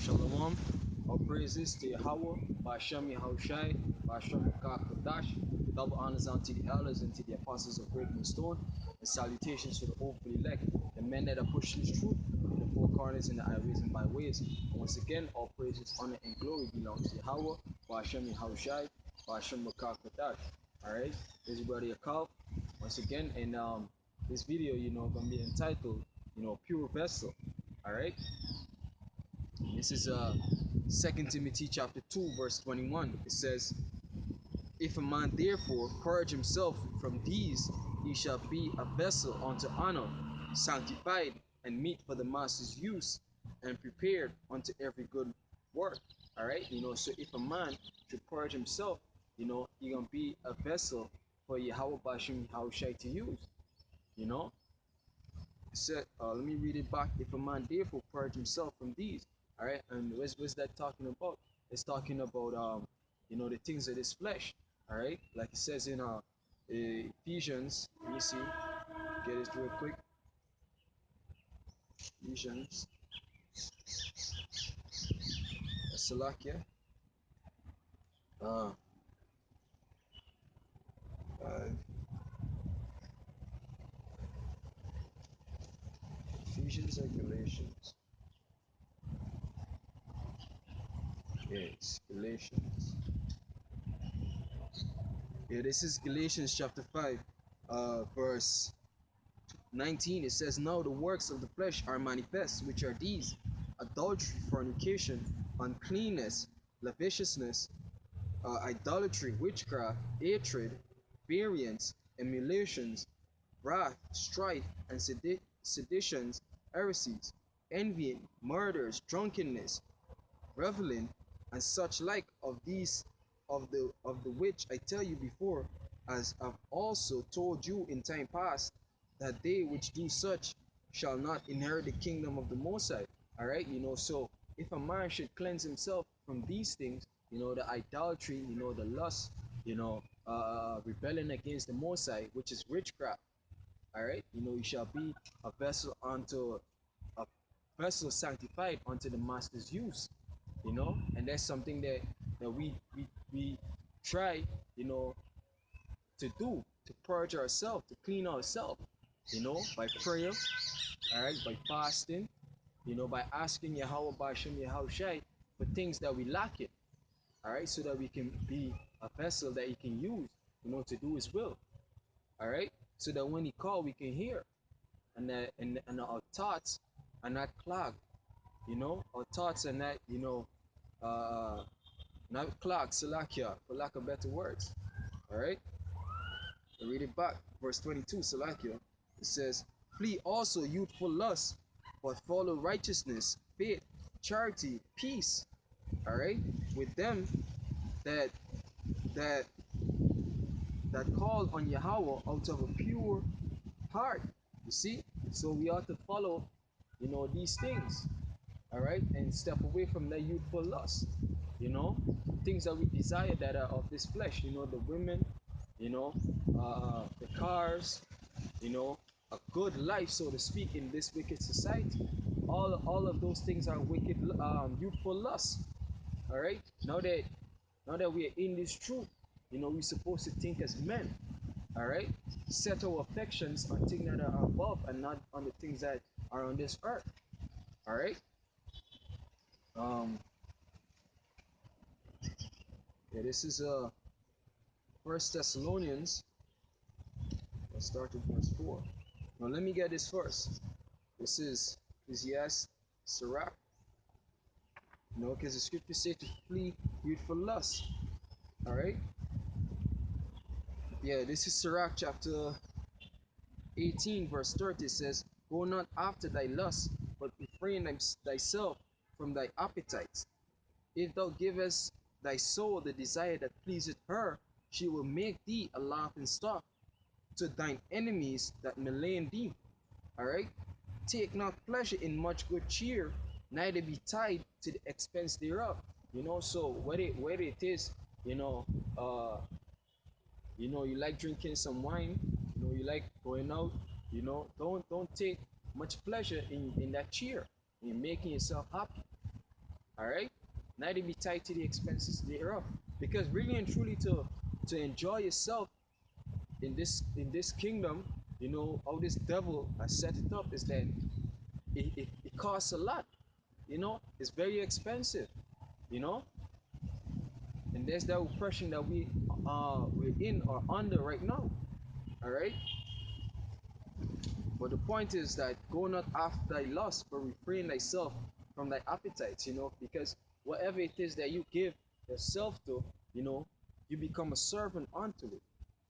Shalom. All praises to Yahweh, Ba'ashem Yahushai, Ba'ashem Kodash. Double honors unto the elders and to the apostles of Great and Stone, and salutations to the hopeful elect, the men that are pushing this truth in the four corners and the highways and byways. And once again, all praises, honor, and glory belongs to Yahweh, Ba'ashem Yahushai, Ba'ashem Kodash. Alright, this is Brother Yakov once again, and this video, gonna be entitled, Pure Vessel. Alright. This is 2 Timothy chapter 2 verse 21. It says, if a man therefore purge himself from these, he shall be a vessel unto honor, sanctified and meet for the master's use, and prepared unto every good work. All right, so if a man should purge himself, he gonna be a vessel for Yahweh Bashim Yahushai to use. It said, let me read it back. If a man therefore purge himself from these, all right, and what's that talking about? It's talking about the things of this flesh, all right, like it says in Ephesians. Let me see, get it real quick. Ephesians, Salakia, uh, 5. Ephesians and Galatians. Yes, Galatians. Yeah, this is Galatians chapter 5, verse 19. It says, now the works of the flesh are manifest, which are these: adultery, fornication, uncleanness, lasciviousness, idolatry, witchcraft, hatred, variance, emulations, wrath, strife, and seditions, heresies, envying, murders, drunkenness, reveling, and such like of these, of the which I tell you before, as I've also told you in time past, that they which do such shall not inherit the kingdom of the Most High. All right, so if a man should cleanse himself from these things, the idolatry, the lust, rebelling against the Most High, which is witchcraft. All right, you shall be a vessel unto a vessel sanctified unto the master's use. And that's something that we try, to do, to purge ourselves, to clean ourselves, by prayer, all right, by fasting, by asking Yahweh Bashim Yahushai for things that we lack it, all right, so that we can be a vessel that he can use, to do his will, all right, so that when he call, we can hear, and that and our thoughts are not clogged, our thoughts are not, uh, not clogged, Salakia, for lack of better words, all right. I read it back, verse 22, Salakia. It says, flee also youthful lust, but follow righteousness, faith, charity, peace. All right, with them that that that call on Yahweh out of a pure heart. You see, so we ought to follow, these things. All right, and step away from that youthful lust. Things that we desire that are of this flesh. The women, the cars, a good life, so to speak, in this wicked society. All of those things are wicked, youthful lust. All right, now that we are in this truth, we're supposed to think as men. All right, set our affections on things that are above and not on the things that are on this earth. All right. um yeah, this is First Thessalonians. Let's start with verse 4. Now let me get this first. This is Ecclesiastes, Sirach, because the scripture says to flee youthful lust. All right. Yeah, this is Sirach chapter 18 verse 30. It says, go not after thy lust, but refrain thyself from thy appetites. If thou givest thy soul the desire that pleaseth her, she will make thee a laughing stock to thine enemies that malign thee. All right. Take not pleasure in much good cheer, neither be tied to the expense thereof. So whether it is, uh, you like drinking some wine, you like going out, don't take much pleasure in that cheer, in making yourself happy. All right, neither be tied to the expenses thereof. Because really and truly, to enjoy yourself in this kingdom, you know, how this devil has set it up is that it costs a lot. You know, it's very expensive. You know, and there's that oppression that we're in or under right now. All right. But the point is that go not after thy lust, but refrain thyself from thy appetites, you know, because whatever it is that you give yourself to, you know, you become a servant unto it.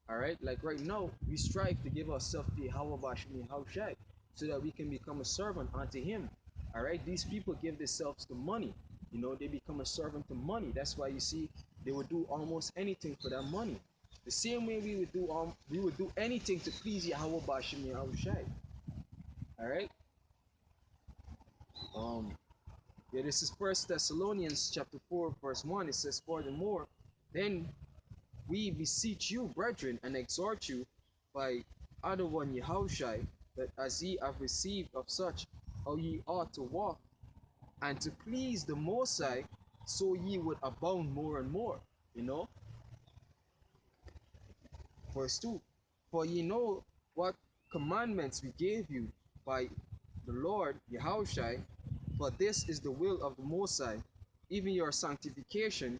All right, like right now, we strive to give ourselves to Yahweh Bashmi Haushai so that we can become a servant unto Him. All right, these people give themselves to money. You know, they become a servant to money. That's why you see they would do almost anything for that money. The same way we would do anything to please Yahweh Bashmi Haushai. All right. Um. Yeah, this is First Thessalonians chapter 4, verse 1. It says, "Furthermore, then we beseech you, brethren, and exhort you by other one Yahushai, that as ye have received of such, how ye ought to walk, and to please the Most High, so ye would abound more and more." You know, verse 2. "For ye know what commandments we gave you by the Lord Yahushai, for this is the will of the Most High, even your sanctification,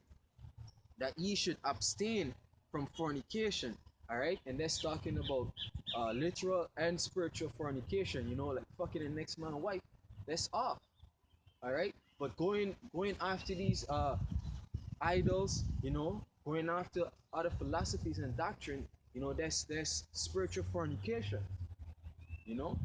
that ye should abstain from fornication." All right, and that's talking about literal and spiritual fornication. You know, like fucking the next man's wife. That's off. All right, but going after these idols, you know, going after other philosophies and doctrine, you know, that's spiritual fornication. You know,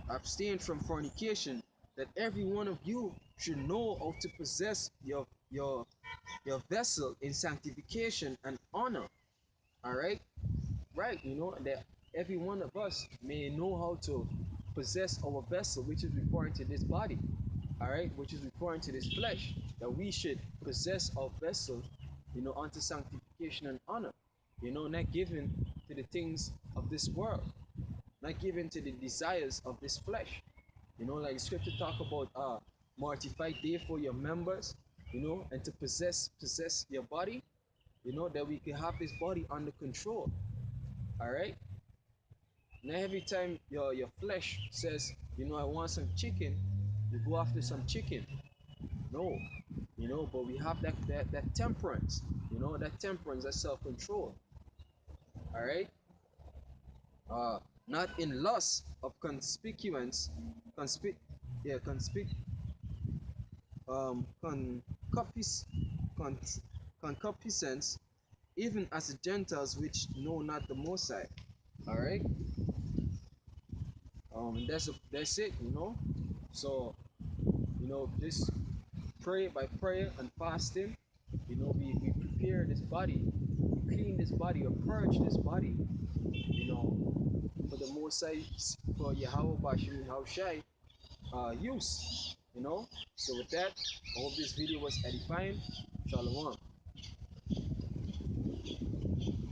abstain from fornication, that every one of you should know how to possess your vessel in sanctification and honor. All right, right, you know, that every one of us may know how to possess our vessel, which is referring to this body. All right, which is referring to this flesh, that we should possess our vessel, you know, unto sanctification and honor, you know, not given to the things of this world, not given to the desires of this flesh. You know, like the scripture talk about mortify therefore your members, you know, and to possess your body, you know, that we can have this body under control. All right. Now every time your flesh says, you know, I want some chicken, you go after some chicken. No, you know, but we have that temperance, you know, that temperance, that self-control. All right. uh Not in lust of conspicuance, conspic yeah conspic concupiscence, con concupiscence, even as the Gentiles which know not the Most High. All right. That's it, you know. So, you know, this pray by prayer and fasting, you know, we prepare this body, we clean this body or purge this body, you know, for the Most High, for Yahweh Bashim Haushai use, you know. So with that, I hope this video was edifying. Shalom.